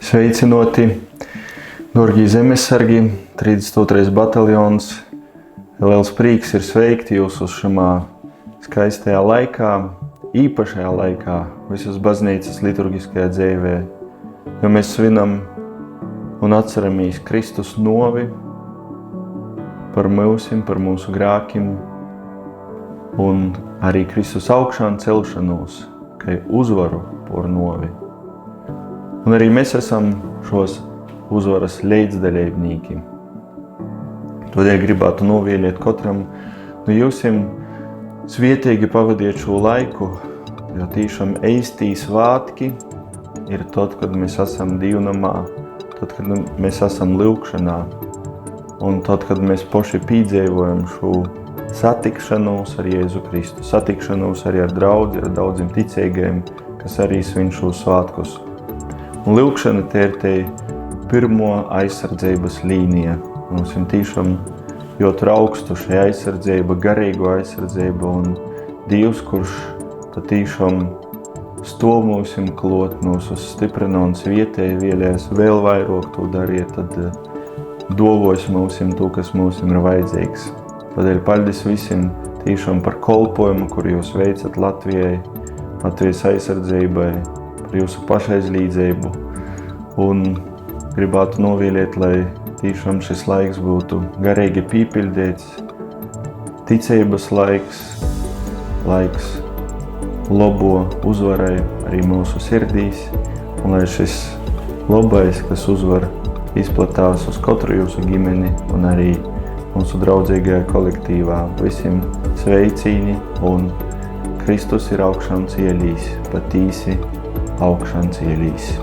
Sveicinoti, Gorgija zemesargi, 32. bataljons. Liels prieks ir sveikt jūs uz šamā skaistajā laikā, īpašajā laikā, visas baznīcas liturgiskajā dzīvē, jo mēs svinam un atceramies Kristus novi par mūsim, par mūsu grākim, un arī Kristus augšām celšanos, kai uzvaru por novi. Un arī mēs esam šos uzvaras līdzdaļībnīki. Todēļ gribētu novēlēt katram no jūsim svietīgi pavadiet šo laiku, jo tīšām eistī svātki ir tad, kad mēs esam dievnamā, tad, kad mēs esam lūgšanā, un tad, kad mēs paši pīdzējojam šo satikšanos ar Jēzu Kristu, satikšanos arī ar draudzi, ar daudziem ticīgajiem, kas arī svin šos svātkus. Un lūgšana te ir te pirmo aizsardzības līnija. Mums ir tīšām ļoti augstu šī aizsardzība, garīgo aizsardzība, un Dievs, kurš tad tīšām stov mūsim klot, mūsu stiprina un svietēji vēlēs vēl vairāk to dariet, tad dovos mūsim to, kas mūsim ir vajadzīgs. Tādēļ paldies visiem tīšām par kolpojumu, kur jūs veicat Latvijai, Latvijas aizsardzībai, par jūsu pašaizlīdzību, un gribētu novēlēt, lai tīšām šis laiks būtu garīgi pīpildīts, ticības laiks lobo uzvarai arī mūsu sirdīs, un lai šis lobais, kas uzvar, izplatās uz katru jūsu ģimeni un arī mūsu draudzīgajā kolektīvā. Visiem sveicīni, un Kristus ir augšām cielīs, patīsi augšām cielīs.